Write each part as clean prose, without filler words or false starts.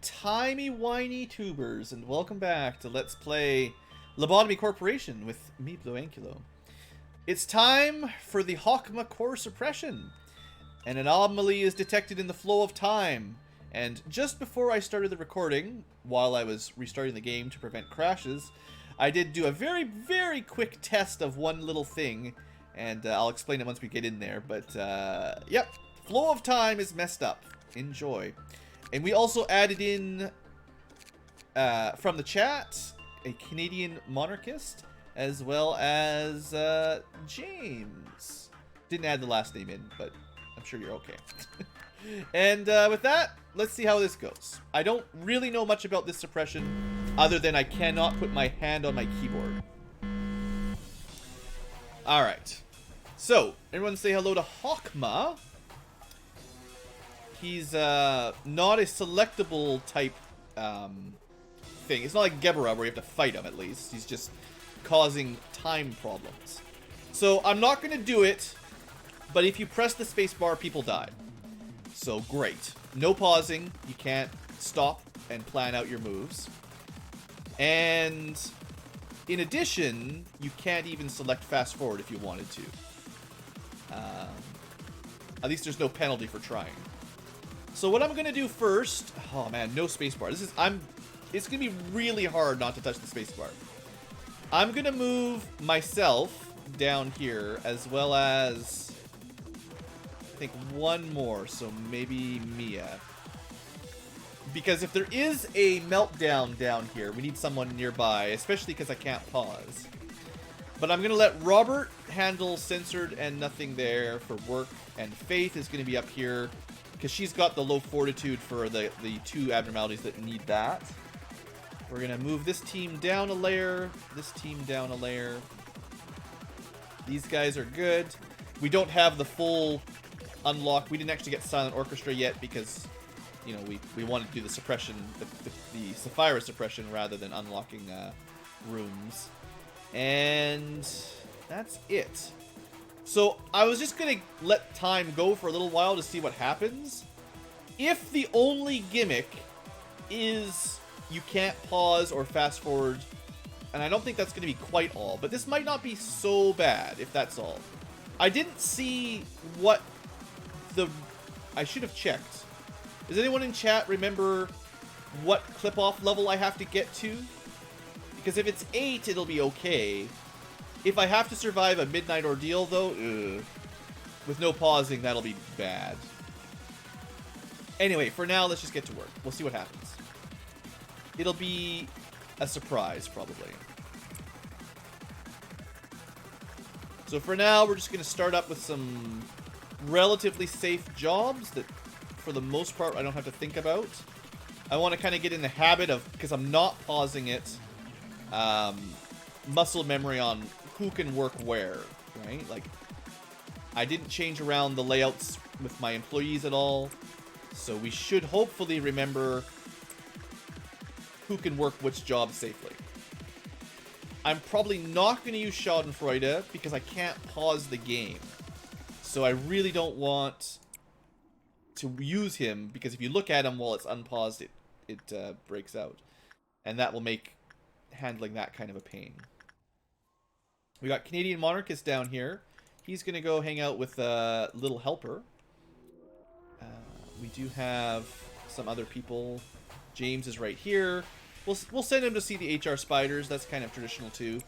timey-wimey tubers, and welcome back to Let's Play Lobotomy Corporation with me, BlueAnkylo. It's time for the Hokma core suppression. An anomaly is detected in the flow of time, and just before I started the recording, while I was restarting the game to prevent crashes, I did do a very quick test of one little thing, and I'll explain it once we get in there, but yep, flow of time is messed up. Enjoy. And we also added in, from the chat, a Canadian monarchist, as well as James. Didn't add the last name in, but I'm sure you're okay. And with that, let's see how this goes. I don't really know much about this suppression, other than I cannot put my hand on my keyboard. Alright. So, everyone say hello to Hokma. He's not a selectable type thing. It's not like Gebera where you have to fight him, at least. He's just causing time problems. So I'm not going to do it, but if you press the spacebar, people die. So great. No pausing. You can't stop and plan out your moves. And in addition, you can't even select fast forward if you wanted to. At least there's no penalty for trying. So what I'm gonna do first, oh man, no spacebar. It's gonna be really hard not to touch the spacebar. I'm gonna move myself down here as well as I think one more, so maybe Mia. Because if there is a meltdown down here, we need someone nearby, especially because I can't pause. But I'm gonna let Robert handle censored and nothing there for work, and Faith is gonna be up here because she's got the low fortitude for the two abnormalities that need that. We're going to move this team down a layer, this team down a layer. These guys are good. We don't have the full unlock. We didn't actually get Silent Orchestra yet because, you know, we wanted to do the suppression, the Sapphira suppression rather than unlocking rooms. And that's it. So, I was just going to let time go for a little while to see what happens. If the only gimmick is you can't pause or fast forward, and I don't think that's going to be quite all, but this might not be so bad if that's all. I didn't see what I should have checked. Does anyone in chat remember what clip-off level I have to get to? Because if it's 8, it'll be okay. If I have to survive a midnight ordeal, though, with no pausing, that'll be bad. Anyway, for now, let's just get to work. We'll see what happens. It'll be a surprise, probably. So for now, we're just going to start up with some relatively safe jobs that, for the most part, I don't have to think about. I want to kind of get in the habit of, because I'm not pausing it, muscle memory on who can work where, right? Like, I didn't change around the layouts with my employees at all, so we should hopefully remember who can work which job safely. I'm probably not going to use Schadenfreude because I can't pause the game, so I really don't want to use him because if you look at him while it's unpaused, it breaks out, and that will make handling that kind of a pain. We got Canadian Monarchist down here. He's going to go hang out with Little Helper. We do have some other people. James is right here. We'll send him to see the HR spiders. That's kind of traditional too.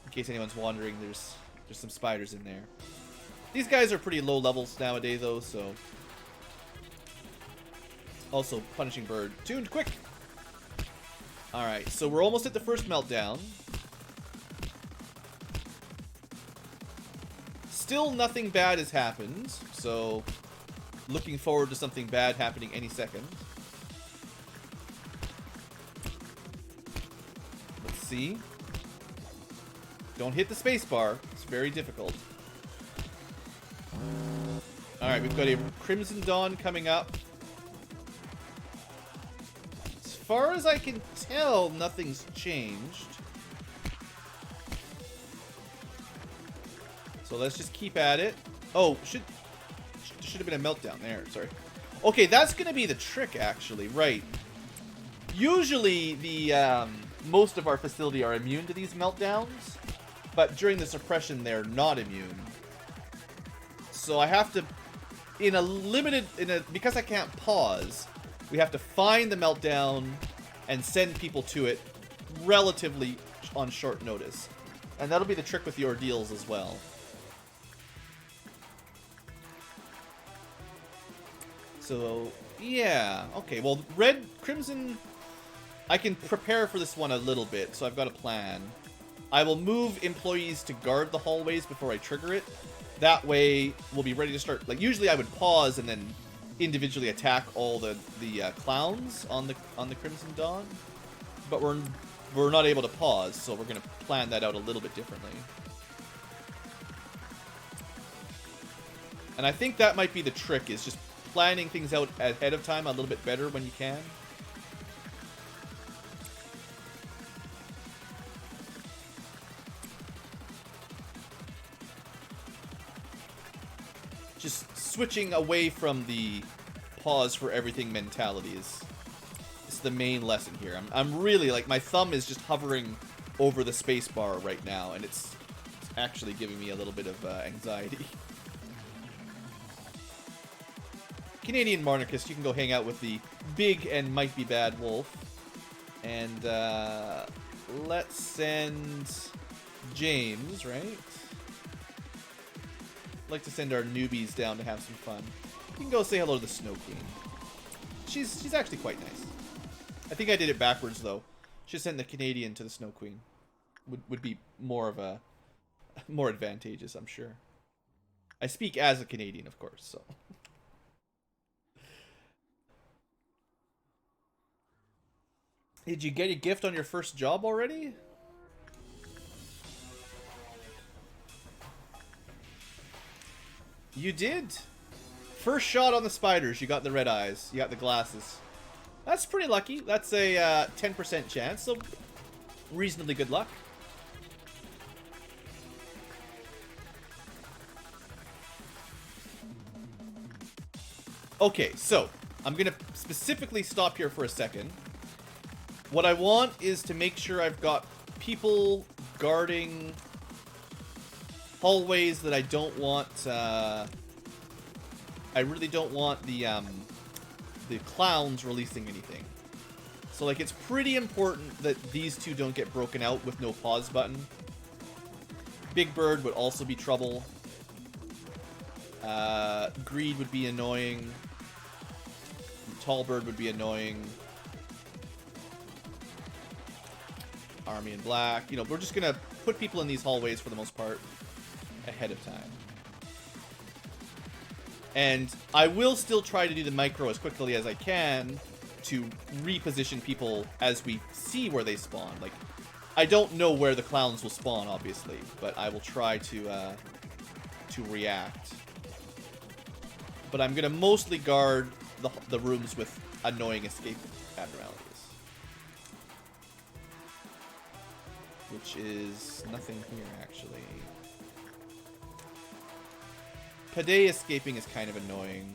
In case anyone's wondering, there's some spiders in there. These guys are pretty low levels nowadays though, so. Also, Punishing Bird. Tuned, quick! Alright, so we're almost at the first meltdown. Still nothing bad has happened, so looking forward to something bad happening any second. Let's see. Don't hit the spacebar. It's very difficult. Alright, we've got a Crimson Dawn coming up. As far as I can tell, nothing's changed. So let's just keep at it. Oh, should have been a meltdown there. Sorry. Okay, that's gonna be the trick, actually. Right. Usually, the most of our facility are immune to these meltdowns, but during the suppression, they're not immune. So I have to, because I can't pause, we have to find the meltdown and send people to it relatively on short notice. And that'll be the trick with the ordeals as well. So, yeah. Okay, well, red, crimson, I can prepare for this one a little bit, so I've got a plan. I will move employees to guard the hallways before I trigger it. That way, we'll be ready to start. Like, usually I would pause and then individually attack all the clowns on the Crimson Dawn. But we're not able to pause, so we're going to plan that out a little bit differently. And I think that might be the trick, is just planning things out ahead of time a little bit better when you can. Just switching away from the pause for everything mentality is the main lesson here. I'm really, like, my thumb is just hovering over the space bar right now, and it's actually giving me a little bit of anxiety. Canadian monarchist, you can go hang out with the big and might be bad wolf. And let's send James, right? Like to send our newbies down to have some fun. You can go say hello to the Snow Queen. She's actually quite nice. I think I did it backwards though. Should send the Canadian to the Snow Queen. Would be more of a more advantageous, I'm sure. I speak as a Canadian, of course, so. Did you get a gift on your first job already? You did. First shot on the spiders, you got the red eyes. You got the glasses. That's pretty lucky. That's a 10% chance, so reasonably good luck. Okay, so I'm going to specifically stop here for a second. What I want is to make sure I've got people guarding hallways that I don't want, I really don't want the clowns releasing anything. So, like, it's pretty important that these two don't get broken out with no pause button. Big Bird would also be trouble. Greed would be annoying. Tall Bird would be annoying. Army in black. You know, we're just gonna put people in these hallways for the most part ahead of time. And I will still try to do the micro as quickly as I can to reposition people as we see where they spawn. Like, I don't know where the clowns will spawn, obviously, but I will try to react. But I'm gonna mostly guard the rooms with annoying escape abnormalities. Which is nothing here, actually. Pade escaping is kind of annoying.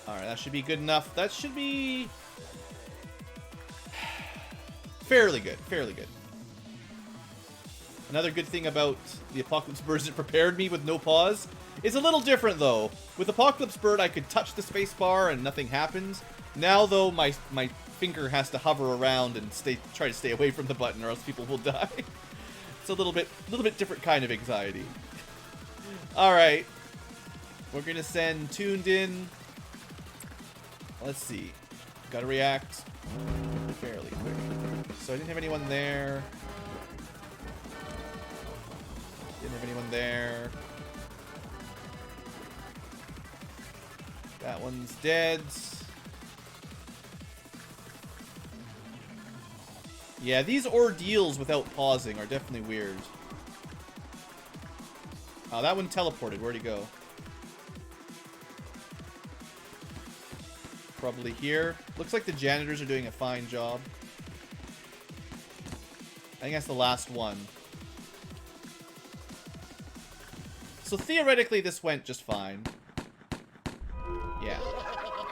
Alright, that should be good enough. That should be fairly good. Fairly good. Another good thing about the Apocalypse Bird is it prepared me with no pause. It's a little different, though. With Apocalypse Bird, I could touch the spacebar and nothing happens. Now, though, my finger has to hover around and try to stay away from the button, or else people will die. It's a little bit different kind of anxiety. All right, we're gonna send Tuned in. Let's see, gotta react fairly quick. So I didn't have anyone there. Didn't have anyone there. That one's dead. Yeah, these ordeals without pausing are definitely weird. Oh, that one teleported. Where'd he go? Probably here. Looks like the janitors are doing a fine job. I think that's the last one. So theoretically, this went just fine.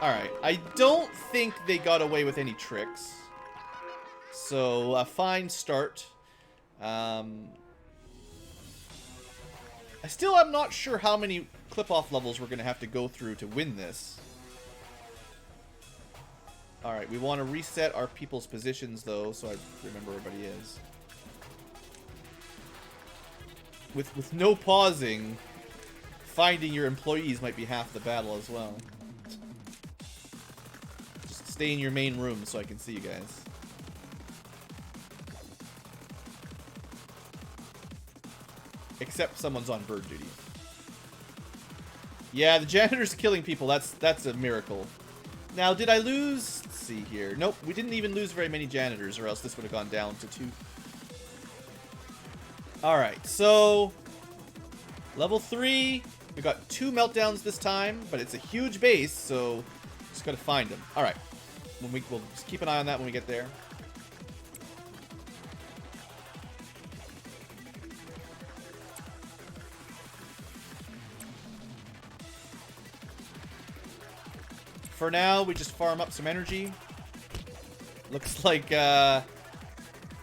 Alright, I don't think they got away with any tricks. So, a fine start. I still am not sure how many clip-off levels we're going to have to go through to win this. Alright, we want to reset our people's positions, though, so I remember where everybody is. With no pausing, finding your employees might be half the battle as well. Just stay in your main room so I can see you guys. Except someone's on bird duty. Yeah, the janitor's killing people. That's a miracle. Now, did I lose? Let's see here. Nope, we didn't even lose very many janitors, or else this would have gone down to 2. Alright, so level 3. We got 2 meltdowns this time, but it's a huge base, so just gotta find them. Alright. We'll just keep an eye on that when we get there. For now, we just farm up some energy. Looks like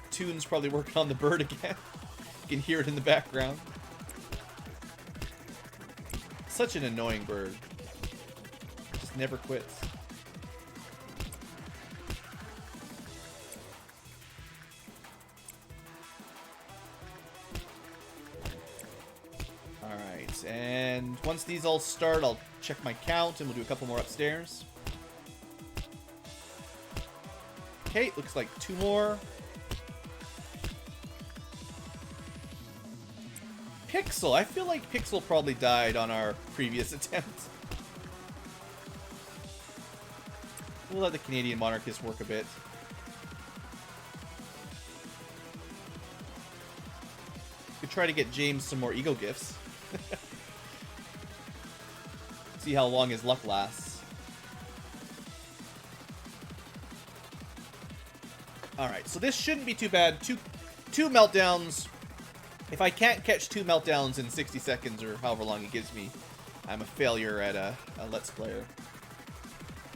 Toon's probably working on the bird again. You can hear it in the background. Such an annoying bird. Just never quits. Alright, and once these all start, I'll check my count and we'll do a couple more upstairs. Okay, looks like 2 more. Pixel. I feel like Pixel probably died on our previous attempt. We'll let the Canadian monarchist work a bit. Could try to get James some more ego gifts. See how long his luck lasts. Alright, so this shouldn't be too bad. Two meltdowns. If I can't catch 2 meltdowns in 60 seconds or however long it gives me, I'm a failure at a Let's Player.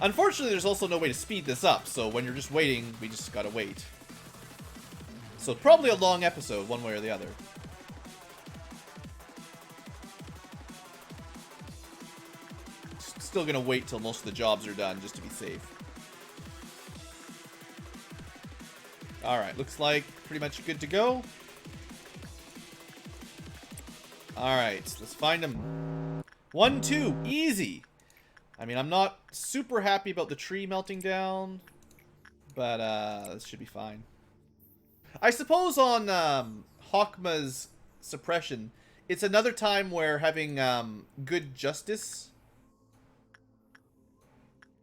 Unfortunately, there's also no way to speed this up, so when you're just waiting, we just gotta wait. So probably a long episode, one way or the other. Still gonna wait till most of the jobs are done, just to be safe. Alright, looks like pretty much good to go. Alright, let's find them. 1, 2, easy. I mean, I'm not super happy about the tree melting down, but this should be fine. I suppose on Hokma's suppression, it's another time where having good justice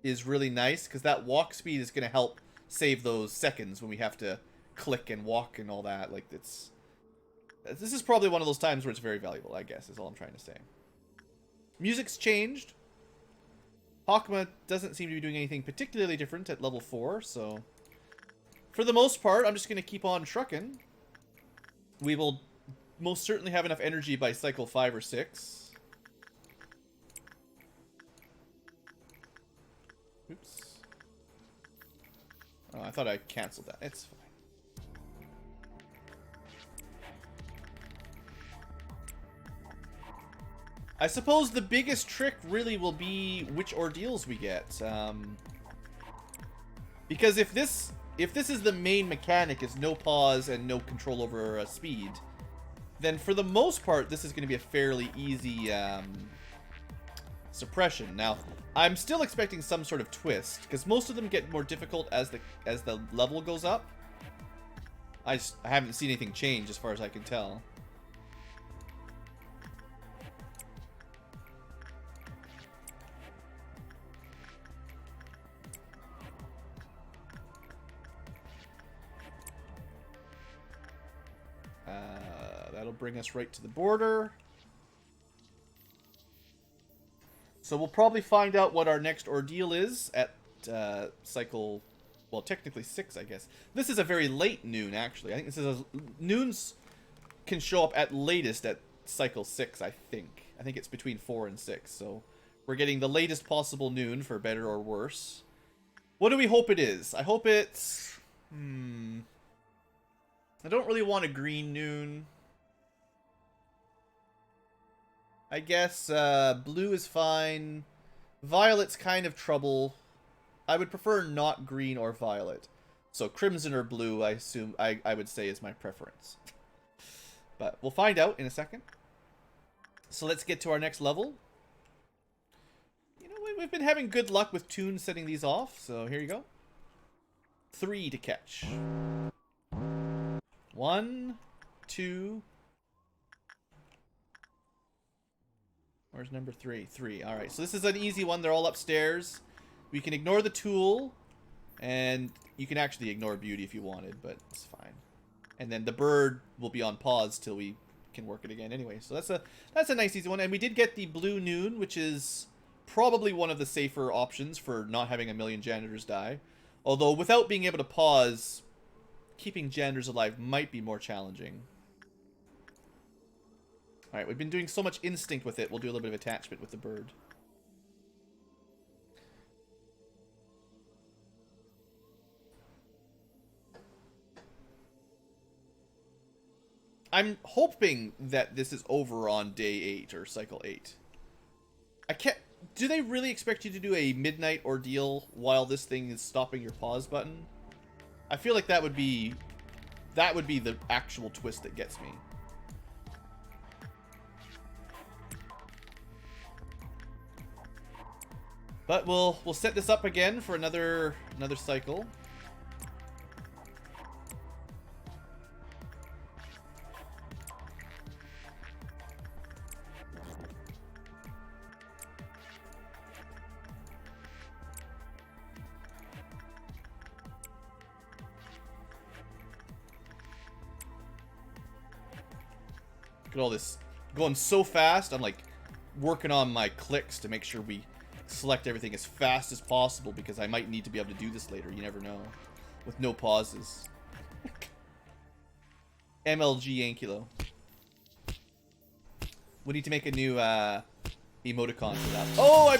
is really nice, because that walk speed is going to help save those seconds when we have to click and walk and all that. Like, this is probably one of those times where it's very valuable, I guess, is all I'm trying to say. Music's changed. Hokma doesn't seem to be doing anything particularly different at level 4, so for the most part, I'm just going to keep on trucking. We will most certainly have enough energy by cycle 5 or 6. Oops. Oh, I thought I canceled that. It's fine. I suppose the biggest trick really will be which ordeals we get. Because if this is the main mechanic, is no pause and no control over speed, then for the most part, this is going to be a fairly easy suppression. Now, I'm still expecting some sort of twist, because most of them get more difficult as the level goes up. I haven't seen anything change as far as I can tell. That'll bring us right to the border. So we'll probably find out what our next ordeal is at cycle, well, technically 6, I guess. This is a very late noon, actually. I think this is noons can show up at latest at cycle 6, I think. I think it's between 4 and 6. So We're getting the latest possible noon, for better or worse. What do we hope it is? I hope it's... I don't really want a green noon. I guess blue is fine. Violet's kind of trouble. I would prefer not green or violet. So crimson or blue, I assume, I would say is my preference. But we'll find out in a second. So let's get to our next level. You know, we've been having good luck with tunes setting these off, so here you go. 3 to catch. 1, 2. Where's number 3? 3. Alright, so this is an easy one. They're all upstairs. We can ignore the tool, and you can actually ignore beauty if you wanted, but it's fine. And then the bird will be on pause till we can work it again anyway. So that's a nice easy one. And we did get the blue noon, which is probably one of the safer options for not having a million janitors die. Although without being able to pause, keeping janitors alive might be more challenging. Alright, we've been doing so much instinct with it, we'll do a little bit of attachment with the bird. I'm hoping that this is over on day 8 or cycle 8. I can't... Do they really expect you to do a midnight ordeal while this thing is stopping your pause button? I feel like that would be the actual twist that gets me. But we'll set this up again for another cycle. Look at all this going so fast. I'm like working on my clicks to make sure we select everything as fast as possible because I might need to be able to do this later. You never know. With no pauses. MLG Ankylo. We need to make a new emoticon for that. Oh,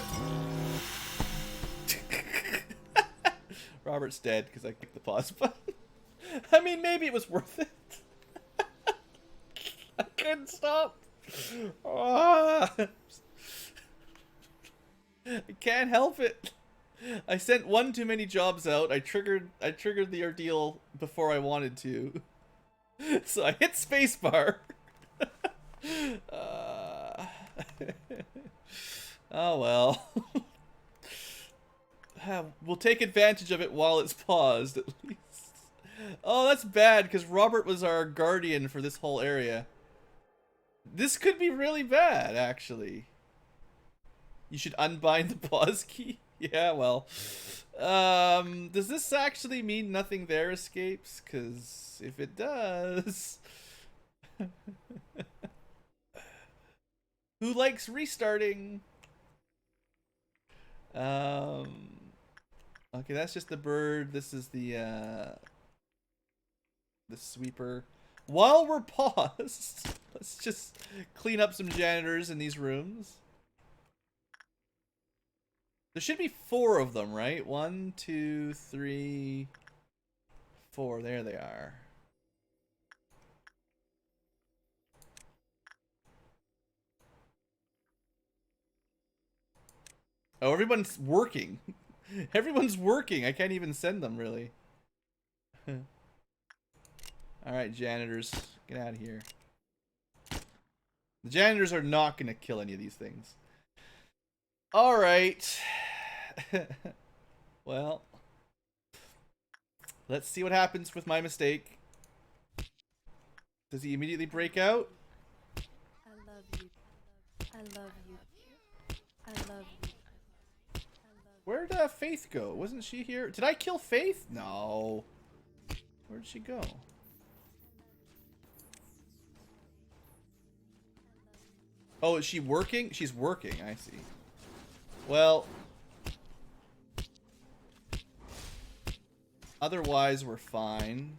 Robert's dead because I clicked the pause button. I mean, maybe it was worth it. I couldn't stop. I can't help it. I sent one too many jobs out. I triggered the ordeal before I wanted to. So I hit spacebar. Oh well. We'll take advantage of it while it's paused at least. Oh, that's bad because Robert was our guardian for this whole area. This could be really bad, actually. You should unbind the pause key? Yeah, well. Does this actually mean nothing there escapes? Because if it does... Who likes restarting? Okay, that's just the bird. This is the sweeper. While we're paused, let's just clean up some janitors in these rooms. There should be 4 of them, right? 1, 2, 3, 4. There they are. Oh, everyone's working. Everyone's working. I can't even send them, really. Alright, janitors. Get out of here. The janitors are not going to kill any of these things. Alright. Well. Let's see what happens with my mistake. Does he immediately break out? I love you. I love you. I love you. Where'd Faith go? Wasn't she here? Did I kill Faith? No. Where'd she go? Oh, is she working? She's working, I see. Well, otherwise we're fine.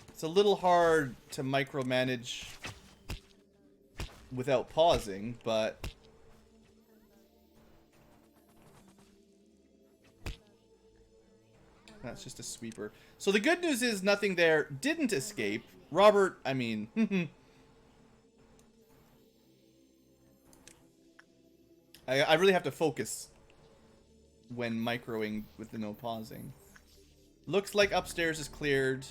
It's a little hard to micromanage without pausing, but... That's just a sweeper. So the good news is nothing there didn't escape. Robert, I mean... I really have to focus when microing with the no pausing. Looks like upstairs is cleared.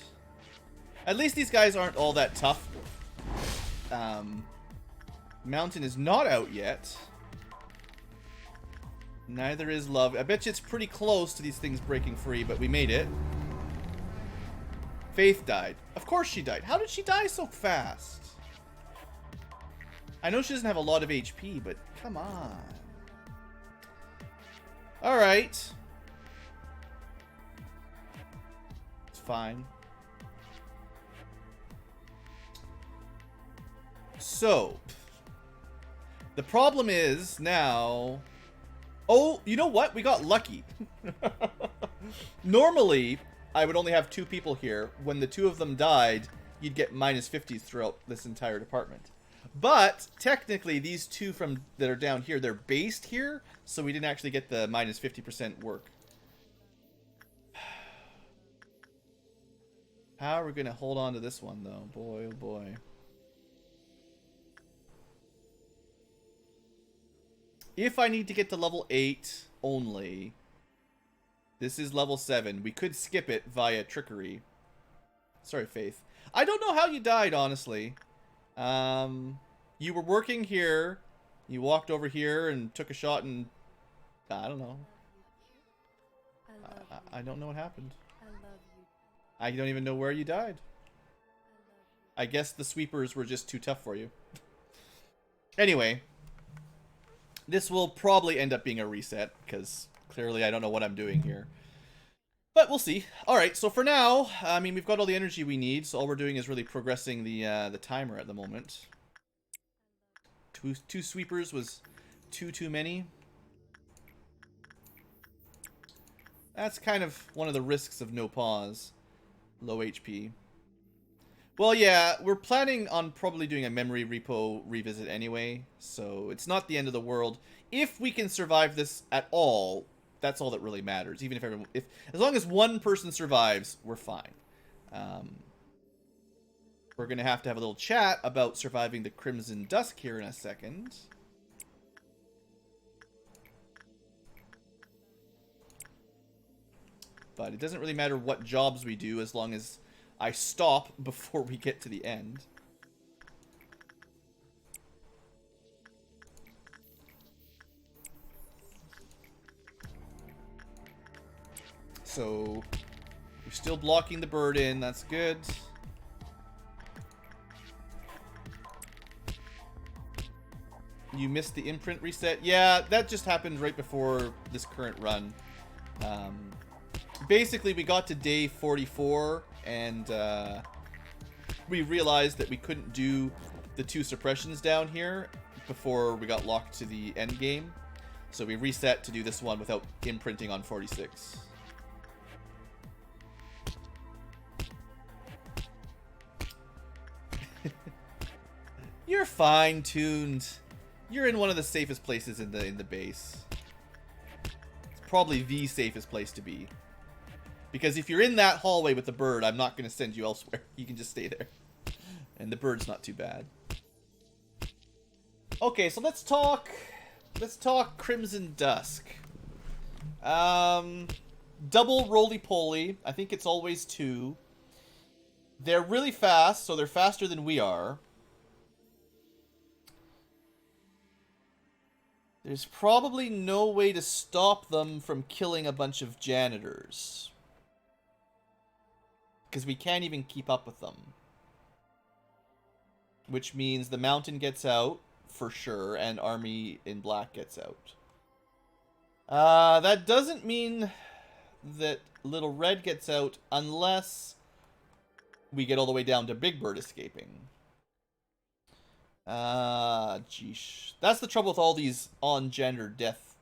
At least these guys aren't all that tough. Mountain is not out yet. Neither is Love. I bet you it's pretty close to these things breaking free, but we made it. Faith died. Of course she died. How did she die so fast? I know she doesn't have a lot of HP, but come on. Alright. It's fine. So, the problem is now... Oh, you know what? We got lucky. Normally, I would only have 2 people here. When the 2 of them died, you'd get -50s throughout this entire department. But, technically, these 2 that are down here, they're based here, so we didn't actually get the -50% work. How are we going to hold on to this one, though? Boy, oh boy. If I need to get to level 8 only, this is level 7. We could skip it via trickery. Sorry, Faith. I don't know how you died, honestly. You were working here. You walked over here and took a shot and... I don't know. I don't know what happened. I don't even know where you died. I guess the sweepers were just too tough for you. Anyway... This will probably end up being a reset, because clearly I don't know what I'm doing here. But we'll see. Alright, so for now, I mean, we've got all the energy we need, so all we're doing is really progressing the timer at the moment. Two sweepers was too many. That's kind of one of the risks of no pause. Low HP. Well, yeah, we're planning on probably doing a memory repo revisit anyway, so it's not the end of the world. If we can survive this at all, that's all that really matters. Even if everyone, as long as one person survives, we're fine. We're gonna have to have a little chat about surviving the Crimson Dusk here in a second. But it doesn't really matter what jobs we do as long as I stop before we get to the end. So, we're still blocking the bird in. That's good. You missed the imprint reset. Yeah, that just happened right before this current run. Basically, we got to day 44, and we realized that we couldn't do the 2 suppressions down here before we got locked to the end game. So we reset to do this one without imprinting on 46. You're fine-tuned. You're in one of the safest places in the base. It's probably the safest place to be. Because if you're in that hallway with the bird, I'm not going to send you elsewhere. You can just stay there. And the bird's not too bad. Okay, so let's talk Crimson Dusk. Double roly-poly. I think it's always 2. They're really fast, so they're faster than we are. There's probably no way to stop them from killing a bunch of janitors. Because we can't even keep up with them. Which means the Mountain gets out, for sure, and Army in Black gets out. That doesn't mean that Little Red gets out unless we get all the way down to Big Bird escaping. Geesh. That's the trouble with all these on-gender death.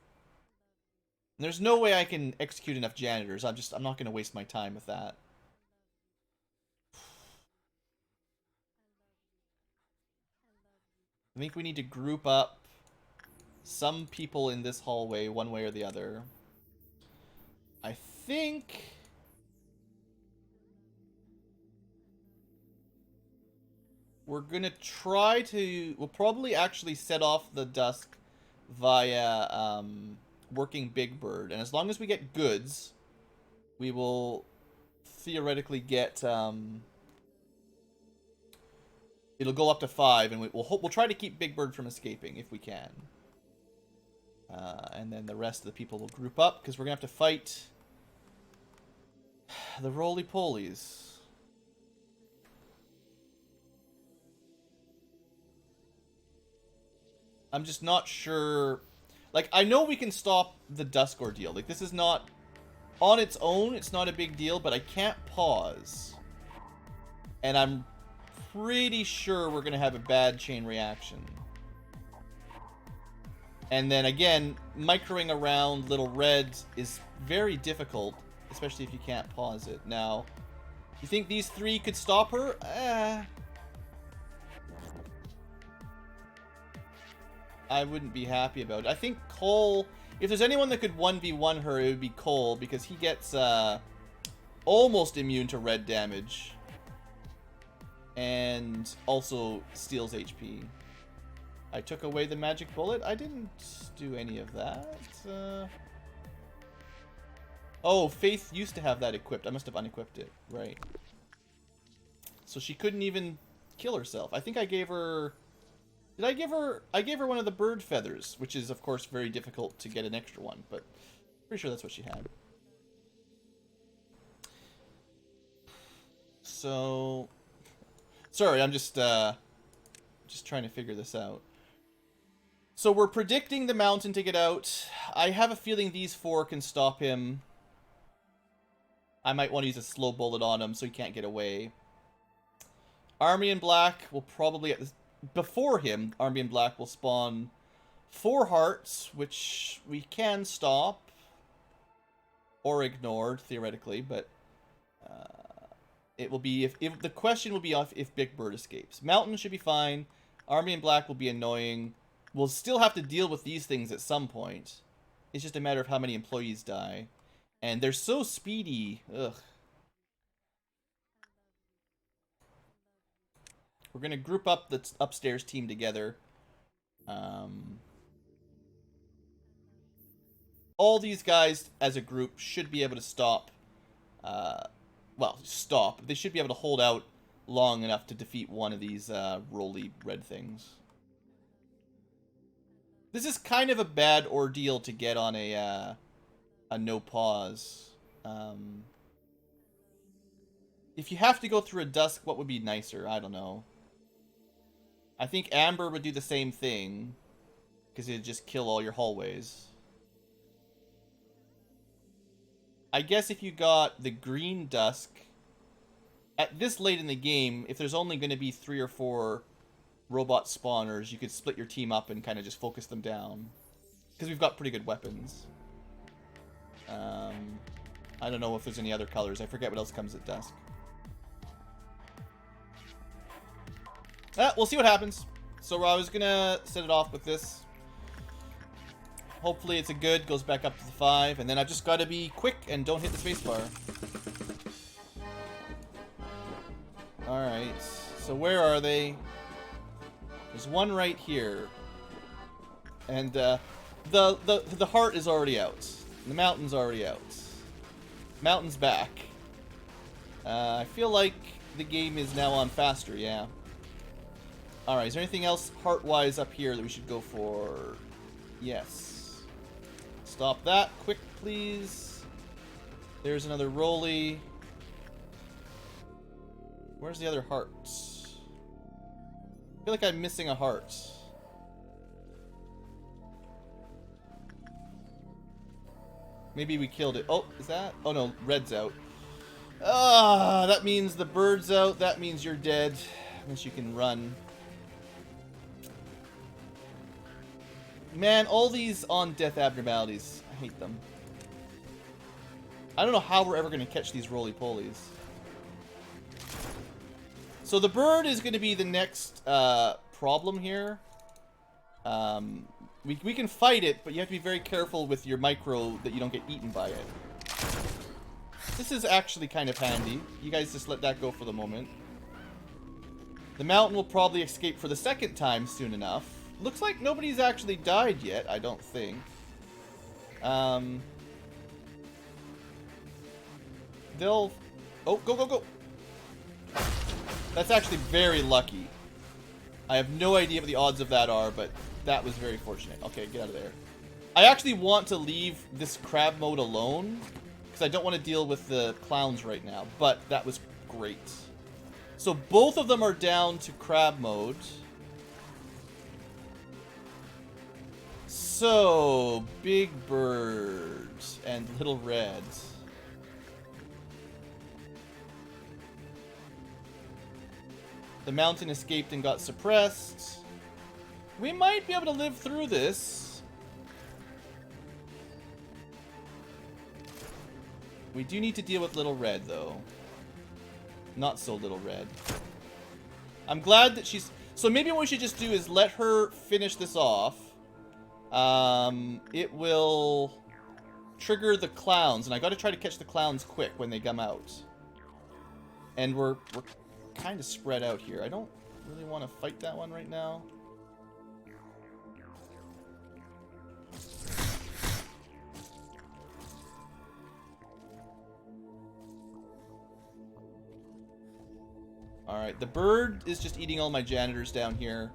There's no way I can execute enough janitors. I'm not going to waste my time with that. I think we need to group up some people in this hallway, one way or the other. I think... we're gonna try to... we'll probably actually set off the dusk via working Big Bird. And as long as we get goods, we will theoretically get... it'll go up to 5, and we'll try to keep Big Bird from escaping if we can. And then the rest of the people will group up, because we're going to have to fight the roly-polies. I'm just not sure... like, I know we can stop the Dusk ordeal. Like, this is not... on its own, it's not a big deal, but I can't pause. And I'm pretty sure we're going to have a bad chain reaction. And then again, microing around little reds is very difficult, especially if you can't pause it. Now, you think these 3 could stop her? I wouldn't be happy about it. I think Cole, if there's anyone that could 1v1 her, it would be Cole, because he gets almost immune to red damage. And also steals HP. I took away the magic bullet. I didn't do any of that. Oh, Faith used to have that equipped. I must have unequipped it. Right. So she couldn't even kill herself. I think I gave her... did I give her... I gave her one of the bird feathers, which is, of course, very difficult to get an extra one, but pretty sure that's what she had. So... sorry, I'm just trying to figure this out. So we're predicting the mountain to get out. I have a feeling these 4 can stop him. I might want to use a slow bullet on him so he can't get away. Army in Black will probably... before him, Army in Black will spawn 4 hearts, which we can stop. Or ignored, theoretically, but... it will be... if the question will be if Big Bird escapes. Mountain should be fine. Army in Black will be annoying. We'll still have to deal with these things at some point. It's just a matter of how many employees die. And they're so speedy. Ugh. We're going to group up the upstairs team together. All these guys, as a group, should be able to stop. Well, stop. They should be able to hold out long enough to defeat one of these roly red things. This is kind of a bad ordeal to get on a no pause. If you have to go through a dusk, what would be nicer? I don't know. I think Amber would do the same thing, because it'd just kill all your hallways. I guess if you got the green dusk, at this late in the game, if there's only going to be 3 or 4 robot spawners, you could split your team up and kind of just focus them down. Because we've got pretty good weapons. I don't know if there's any other colors. I forget what else comes at dusk. We'll see what happens. So I was going to set it off with this. Hopefully it's a good, goes back up to the 5, and then I've just got to be quick and don't hit the spacebar. Alright, so where are they? There's one right here. And the heart is already out. The mountain's already out. Mountain's back. I feel like the game is now on faster, yeah. Alright, is there anything else heart-wise up here that we should go for? Yes. Stop that, quick please. There's another rolly. Where's the other heart? I feel like I'm missing a heart. Maybe we killed it. Oh, is that? Oh no, red's out. Ah, that means the bird's out. That means you're dead. Unless you can run. Man, all these on-death abnormalities. I hate them. I don't know how we're ever going to catch these roly-polies. So the bird is going to be the next problem here. We can fight it, but you have to be very careful with your micro that you don't get eaten by it. This is actually kind of handy. You guys just let that go for the moment. The mountain will probably escape for the second time soon enough. Looks like nobody's actually died yet, I don't think. They'll... Oh, go, go, go! That's actually very lucky. I have no idea what the odds of that are, but that was very fortunate. Okay, get out of there. I actually want to leave this crab mode alone, because I don't want to deal with the clowns right now, but that was great. So both of them are down to crab mode. So, Big Bird and Little Red. The mountain escaped and got suppressed. We might be able to live through this. We do need to deal with Little Red, though. Not so Little Red. I'm glad that she's... So maybe what we should just do is let her finish this off. It will trigger the clowns, and I gotta try to catch the clowns quick when they come out. And we're kind of spread out here. I don't really want to fight that one right now. Alright, the bird is just eating all my janitors down here.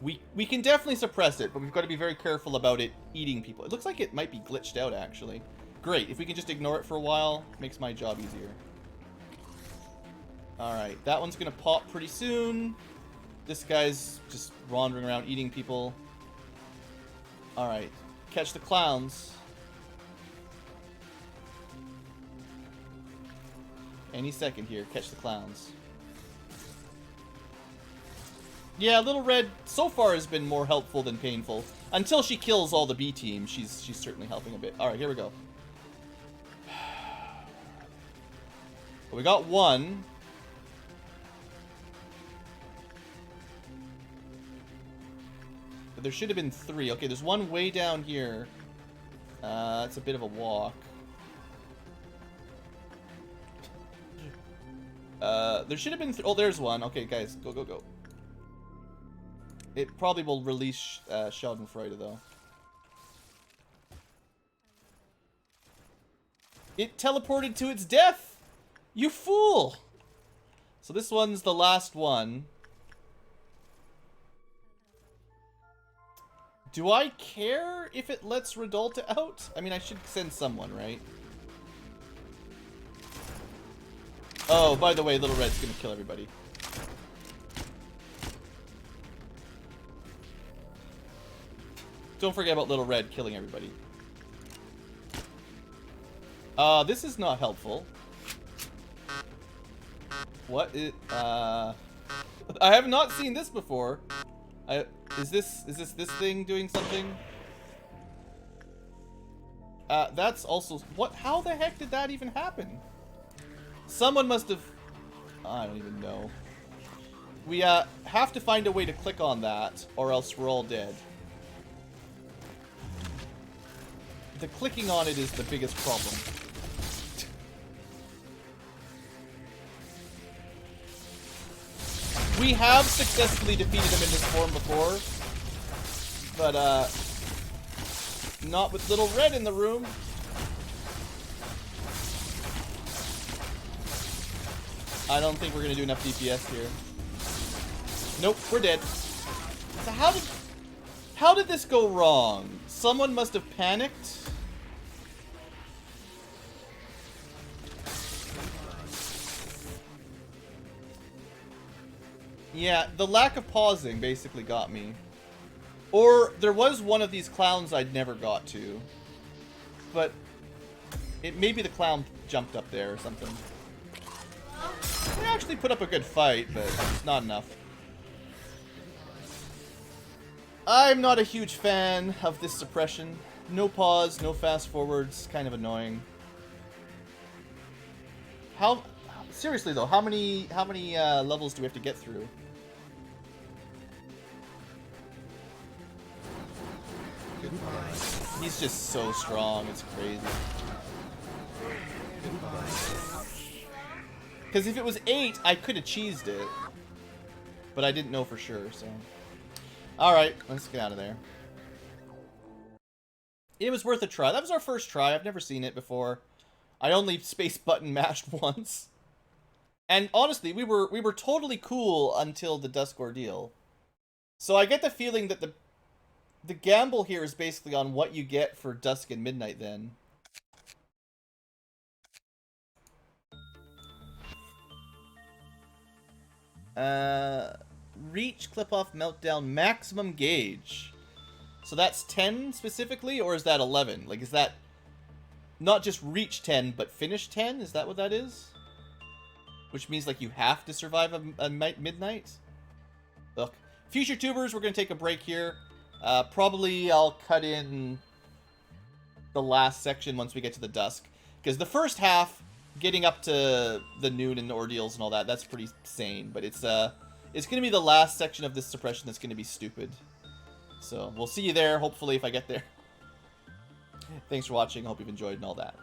We can definitely suppress it, but we've got to be very careful about it eating people. It looks like it might be glitched out, actually. Great, if we can just ignore it for a while, makes my job easier. Alright, that one's gonna pop pretty soon. This guy's just wandering around eating people. Alright, catch the clowns. Any second here, catch the clowns. Yeah, Little Red so far has been more helpful than painful. Until she kills all the B team, she's certainly helping a bit. Alright, here we go. We got one. But there should have been three. Okay, there's one way down here. It's a bit of a walk. There should have been... Oh, there's one. Okay, guys, go, go, go. It probably will release Schadenfreude, though. It teleported to its death! You fool! So this one's the last one. Do I care if it lets Redolta out? I mean, I should send someone, right? Oh, by the way, Little Red's gonna kill everybody. Don't forget about Little Red killing everybody. This is not helpful. What is, I have not seen this before. Is this thing doing something? That's also, what, how the heck did that even happen? Someone must have, I don't even know. We, have to find a way to click on that, or else we're all dead. The clicking on it is the biggest problem. We have successfully defeated him in this form before. But, not with Little Red in the room. I don't think we're gonna do enough DPS here. Nope, we're dead. So how did this go wrong? Someone must have panicked. Yeah, the lack of pausing basically got me. Or there was one of these clowns I'd never got to. But maybe the clown jumped up there or something. We actually put up a good fight, but it's not enough. I'm not a huge fan of this suppression. No pause, no fast forwards, kind of annoying. Seriously though, how many levels do we have to get through? He's just so strong, it's crazy. Because if it was 8, I could have cheesed it. But I didn't know for sure, so... Alright, let's get out of there. It was worth a try. That was our first try. I've never seen it before. I only space button mashed once. And honestly, we were totally cool until the Dusk Ordeal. So I get the feeling that the gamble here is basically on what you get for Dusk and Midnight then. Reach, clip off, meltdown, maximum gauge. So that's 10 specifically, or is that 11? Like, is that not just reach 10, but finish 10? Is that what that is? Which means, like, you have to survive a midnight? Look, future tubers, we're going to take a break here. Probably I'll cut in the last section once we get to the dusk. Because the first half, getting up to the noon and the ordeals and all that, that's pretty sane. But it's going to be the last section of this suppression that's going to be stupid. So, we'll see you there, hopefully, if I get there. Thanks for watching. I hope you've enjoyed and all that.